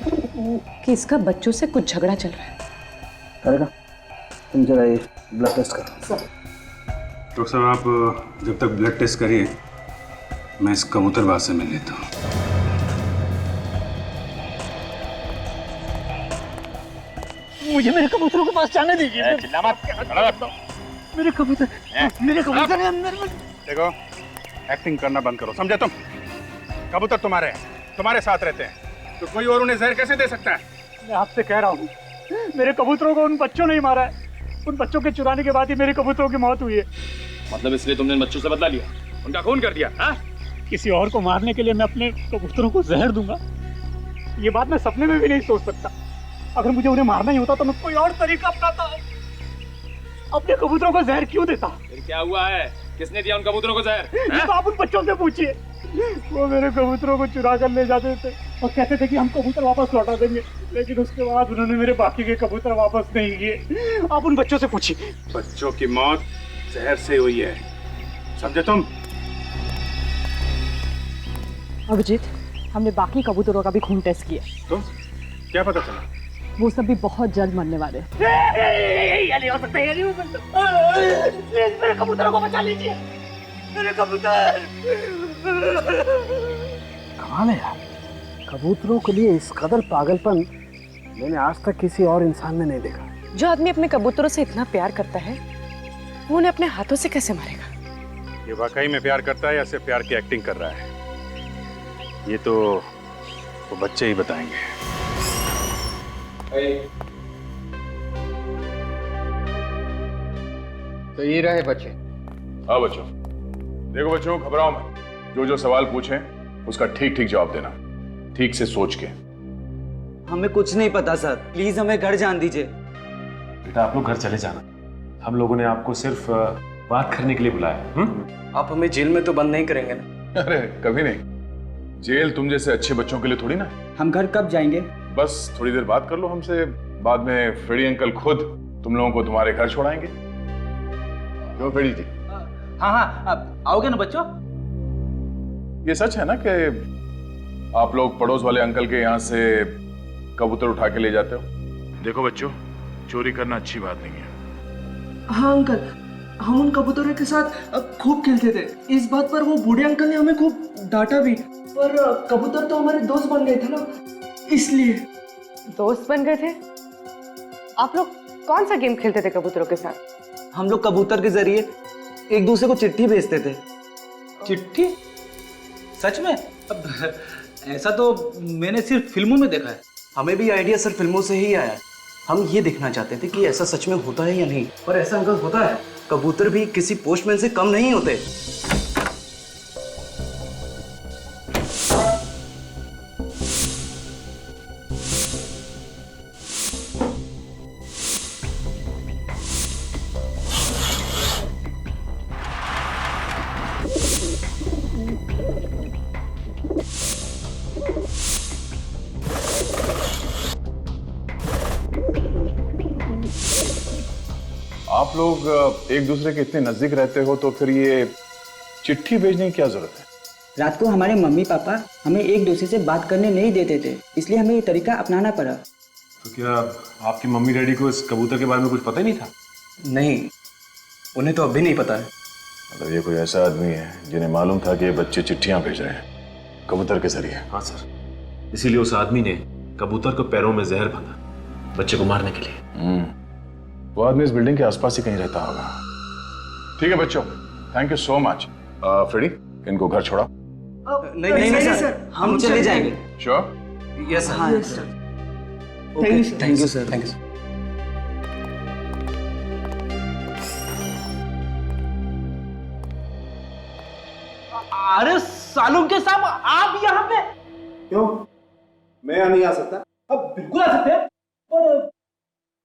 कि इसका बच्चों से कुछ झगड़ा चल रहा है। करेगा, तुम जरा ये ब्लड टेस्ट करो। डॉक्टर साहब, आप जब तक ब्लड टेस्ट करिए मैं इस कबूतरबाज से मिल लेता हूँ। मुझे मेरे कबूतरों के पास जाने दीजिए। मेरे कबूतर है अंदर में। देखो, एक्टिंग करना बंद करो, समझे तुम? कबूतर तुम्हारे हैं, तुम्हारे साथ रहते हैं, तो कोई और उन्हें जहर कैसे दे सकता है? मैं आपसे कह रहा हूँ, मेरे कबूतरों को उन बच्चों ने ही मारा है। उन बच्चों के चुराने के बाद ही मेरे कबूतरों की मौत हुई है। मतलब इसलिए तुमने इन बच्चों से बदला लिया, उनका खून कर दिया? हाँ? किसी और को मारने के लिए मैं अपने कबूतरों को जहर दूंगा, ये बात मैं सपने में भी नहीं सोच सकता। अगर मुझे उन्हें मारना ही होता तो मैं कोई और तरीका अपनाता। अपने कबूतरों को जहर क्यों देता? फिर क्या हुआ है? किसने दिया उन कबूतरों को जहर? ये तो आप उन बच्चों से पूछिए। वो मेरे कबूतरों को चुरा कर ले जाते थे और कहते थे कि हम कबूतर वापस लौटा देंगे, लेकिन उसके बाद उन्होंने मेरे बाकी के कबूतर वापस नहीं किए। आप उन बच्चों से पूछिए। बच्चों की मौत जहर से हुई है, समझे तुम? अभिजीत, हमने बाकी कबूतरों का भी खून टेस्ट किया। तो क्या पता चला? वो सब भी बहुत जल्द मरने वाले। ये नहीं हो सकता, ये नहीं हो सकता। प्लीज मेरे कबूतरों को बचा लीजिए, मेरे कबूतर। कमाल है यार, कबूतरों के लिए इस कदर पागलपन मैंने आज तक किसी और इंसान में नहीं देखा। जो आदमी अपने कबूतरों से इतना प्यार करता है, वो उन्हें अपने हाथों से कैसे मारेगा? ये वाकई में प्यार करता है या सिर्फ प्यार की एक्टिंग कर रहा है, ये तो वो बच्चे ही बताएंगे। तो ये रहे बच्चे। हाँ बच्चों, देखो बच्चों, घबराओ मत। जो जो सवाल पूछें उसका ठीक ठीक जवाब देना, ठीक से सोच के। हमें कुछ नहीं पता सर, प्लीज हमें घर जान दीजिए। बेटा आप लोग घर चले जाना, हम लोगों ने आपको सिर्फ बात करने के लिए बुलाया। आप हमें जेल में तो बंद नहीं करेंगे ना? अरे कभी नहीं, जेल तुम जैसे अच्छे बच्चों के लिए थोड़ी ना। हम घर कब जाएंगे? बस थोड़ी देर बात कर लो हमसे, बाद में फ्रेडी अंकल खुद तुम लोगों को तुम्हारे घर छोड़ाएंगे। क्यों फ्रेडी जी? हाँ हाँ, आओगे ना बच्चों? ये सच है ना कि आप लोग पड़ोस वाले अंकल के यहाँ से कबूतर उठा के ले जाते हो? देखो बच्चों, चोरी करना अच्छी बात नहीं है। हाँ अंकल, हम उन कबूतरों के साथ खूब खेलते थे। इस बात पर वो बूढ़े अंकल ने हमें खूब डांटा भी, पर कबूतर तो हमारे दोस्त बन गए थे ना, इसलिए। दोस्त बन गए थे? आप लोग कौन सा गेम खेलते थे कबूतरों के साथ? हम लोग कबूतर के जरिए एक दूसरे को चिट्ठी भेजते थे। चिट्ठी? सच में? अब ऐसा तो मैंने सिर्फ फिल्मों में देखा है। हमें भी आइडिया सर फिल्मों से ही आया। हम ये देखना चाहते थे कि ऐसा सच में होता है या नहीं। पर ऐसा अंकल होता है, कबूतर भी किसी पोस्टमैन से कम नहीं होते। आप लोग एक दूसरे के इतने नजदीक रहते हो तो फिर ये चिट्ठी भेजने की क्या जरूरत है? रात को हमारे मम्मी पापा हमें एक दूसरे से बात करने नहीं देते थे, इसलिए हमें ये तरीका अपनाना पड़ा। तो क्या आपकी मम्मी डैडी को इस कबूतर के बारे में कुछ पता ही नहीं था? नहीं, उन्हें तो अभी नहीं पता है। मतलब ये कोई ऐसा आदमी है जिन्हें मालूम था कि ये बच्चे चिट्ठियां भेज रहे हैं कबूतर के जरिए? हाँ सर, इसीलिए उस आदमी ने कबूतर को पैरों में जहर बांधा बच्चे को मारने के लिए। वो आदमी इस बिल्डिंग के आसपास ही कहीं रहता होगा। ठीक है बच्चों, thank you so much. Freddy, इनको घर छोड़ा। नहीं सर, हम चले जाएंगे। Sure? Yes sir. Thank you sir. Thank you. अरे सालूम के साहब, आप यहाँ पे? क्यों, मैं यहाँ नहीं आ सकता? अब बिल्कुल आ सकते हैं, पर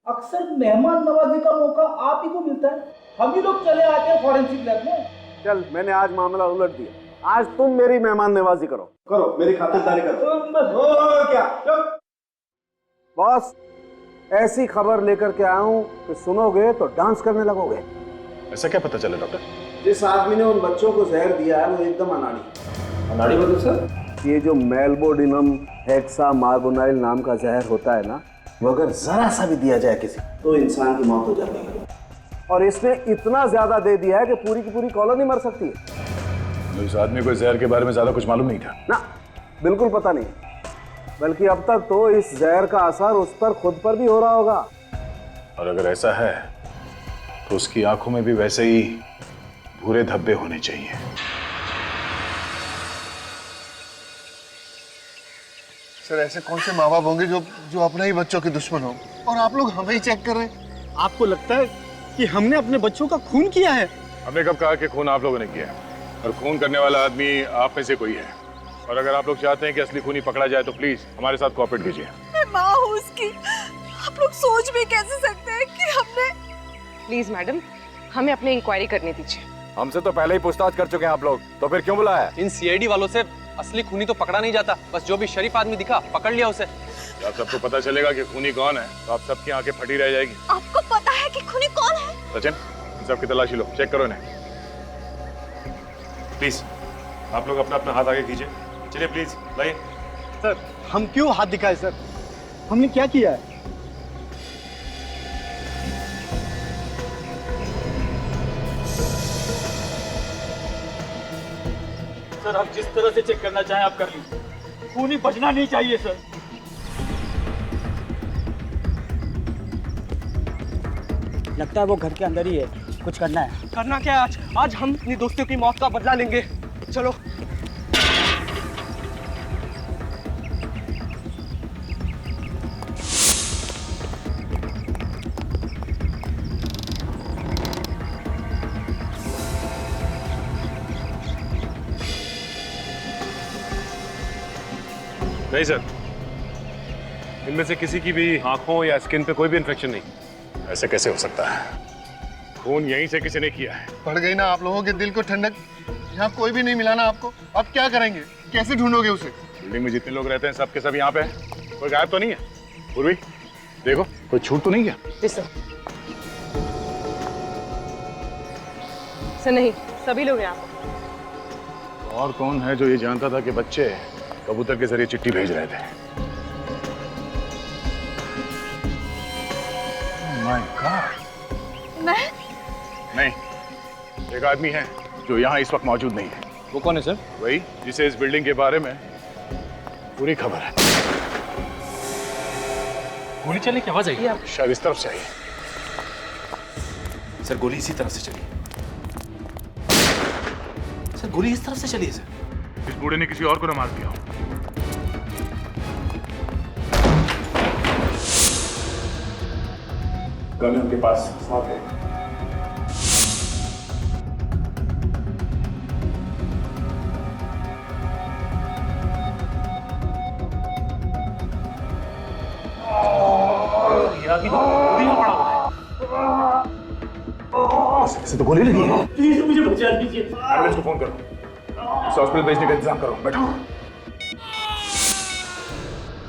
अक्सर मेहमान नवाजी का मौका आप ही को मिलता है। हम ही लोग चले आते हैं फॉरेंसिक लैब में। चल, मैंने आज मामला उलट दिया। आज तुम मेरी मेहमान नवाजी करो, मेरी खातिरदारी करो। क्या बॉस, ऐसी खबर लेकर के आया हूं कि सुनोगे तो डांस करने लगोगे। ऐसा क्या पता चला डॉक्टर? जिस आदमी ने उन बच्चों को जहर दिया है वो एकदम अनाड़ी। अनाड़ी मतलब सर? ये जो मेल्बोडिनम हेक्सा मार्बोनाइल नाम का जहर होता है ना, वो अगर जरा सा भी दिया जाए किसी तो इंसान की मौत हो जाती है। और इसने इतना ज्यादा दे दिया है कि पूरी की पूरी कॉलोनी मर सकती है। तो इस आदमी को जहर के बारे में ज्यादा कुछ मालूम नहीं था ना? बिल्कुल पता नहीं, बल्कि अब तक तो इस जहर का असर उस पर खुद पर भी हो रहा होगा। और अगर ऐसा है तो उसकी आंखों में भी वैसे ही भूरे धब्बे होने चाहिए। सर, ऐसे कौन से माँ बाप होंगे जो अपने ही बच्चों के दुश्मन हो, और आप लोग हमें ही चेक कर रहे हैं? आपको लगता है कि हमने अपने बच्चों का खून किया है? हमने कब कहा कि खून आप लोगों ने किया है? और खून करने वाला आदमी आप में से कोई है। और अगर आप लोग चाहते हैं कि असली खूनी पकड़ा जाए तो प्लीज हमारे साथ कोऑपरेट कीजिए। मैं माँ हूँ उसकी, आप लोग सोच भी कैसे सकते हैं कि हमने। प्लीज मैडम, हमें अपनी इंक्वायरी करने दीजिए। हमसे तो पहले ही पूछताछ कर चुके हैं आप लोग, तो फिर क्यों बुलाया? इन सीआईडी वालों से असली खूनी तो पकड़ा नहीं जाता, बस जो भी शरीफ आदमी दिखा पकड़ लिया उसे। जब सबको पता चलेगा कि खूनी कौन है तो आप सबकी आंखें फटी रह जाएगी। आपको पता है कि खूनी कौन है? सचिन, इन सबकी तलाशी लो, चेक करो इन्हें। प्लीज आप लोग अपना अपना हाथ आगे कीजिए। चलिए प्लीज भाई। सर हम क्यों हाथ दिखाए सर? हमने क्या किया है? सर आप जिस तरह से चेक करना चाहें आप कर लीजिए, खून ही बचना नहीं चाहिए सर। लगता है वो घर के अंदर ही है, कुछ करना है। करना क्या है आज हम अपनी दोस्तों की मौत का बदला लेंगे। चलो। नहीं सर, इनमें से किसी की भी आंखों या स्किन पे कोई भी इन्फेक्शन नहीं। ऐसे कैसे हो सकता है? खून यहीं से किसी ने किया है। पड़ गई ना आप लोगों के दिल को ठंडक। यहाँ कोई भी नहीं मिला ना आपको, अब क्या करेंगे? कैसे ढूंढोगे उसे? बिल्डिंग में जितने लोग रहते हैं सब के सब यहाँ पे हैं। कोई गायब तो नहीं है? पूर्वी देखो, कोई छूट तो नहीं गया? सर नहीं, सभी लोग यहाँ पर। और कौन है जो ये जानता था कि बच्चे कबूतर के जरिए चिट्ठी भेज रहे थे? My God. मैं? नहीं, एक आदमी है जो यहाँ इस वक्त मौजूद नहीं है। वो कौन है सर? वही जिसे इस बिल्डिंग के बारे में पूरी खबर है। गोली चलने की आवाज आई। शायद इस तरफ से आई। सर गोली इसी तरफ से चली। सर गोली इस तरफ से चली है सर। इस बूढ़े ने किसी और को न मार दिया हो। गन उनके पास साथ है। इसे तो गोली लगी है। प्लीज मुझे बचा दीजिए। एम्बुलेंस को फोन करो, इसे हॉस्पिटल भेजने का इंतजाम करो। बैठो।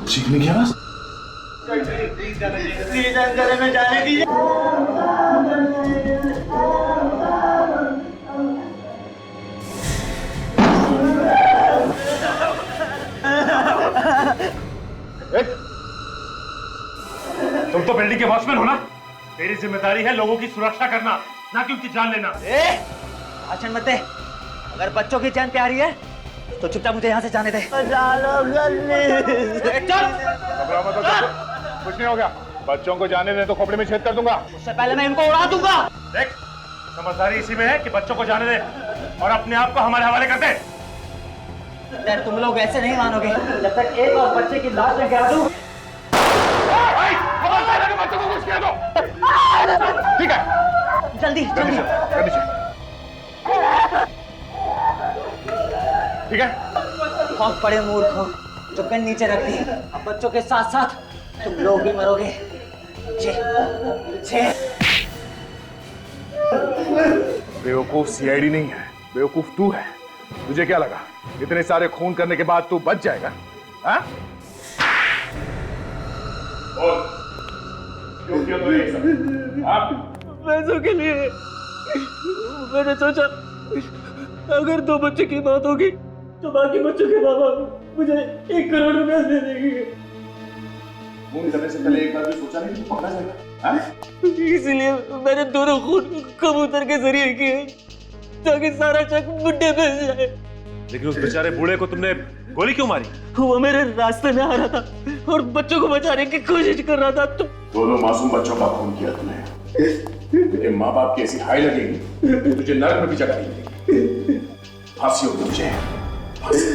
चीखने की आवाज। जंगल में जाने दीजिए। तुम तो बिल्डिंग के वॉचमैन हो ना? तेरी जिम्मेदारी है लोगों की सुरक्षा करना, ना कि उनकी जान लेना। भाषण मत दे। अगर बच्चों की जान प्यारी है तो चुपचाप मुझे यहाँ से जाने दे। कुछ नहीं हो गया। बच्चों को जाने दे तो खोपड़ी में छेद कर दूंगा। उससे पहले मैं इनको उड़ा दूंगा। देख, समझदारी इसी में है कि बच्चों को जाने दे और अपने आप को हमारे हवाले कर दे। यार तुम लोग ऐसे नहीं मानोगे जब तक एक और बच्चे की लाश में गिरा दूं। बच्चों को कुछ कह दो। ठीक है, जल्दी जल्दी। ठीक है। बहुत बड़े मूर्ख हो जो गन नीचे रख दी। अब बच्चों के साथ साथ तुम लोग भी मरोगे। बेवकूफ सीआईडी नहीं है, बेवकूफ तू है। तुझे क्या लगा इतने सारे खून करने के बाद तू बच जाएगा? हाँ? क्यों किया तूने ये सब? हाँ? पैसों के लिए। मैंने सोचा अगर 2 बच्चे की मौत होगी तो बाकी बच्चों के माँ बाप मुझे 1 करोड़ रुपए दे देंगे। खून करने से पहले एक बार भी सोचा नहीं कि पकड़ा जाएगा? हाँ? इसलिए मैंने दोनों खून कबूतर के जरिए किए ताकि सारा शक बुड्ढे पे जाए। लेकिन उस बेचारे बूढ़े को तुमने गोली क्यों मारी? वो मेरे रास्ते में आ रहा था और बच्चों को बचाने की कोशिश कर रहा था। दोनों मासूम बच्चों का खून किया तूने। तेरे माँ बाप की ऐसी हाई लगेगी तुझे नरक में भी जगह नहीं मिलेगी। फांसी होगी तुझे, फांसी।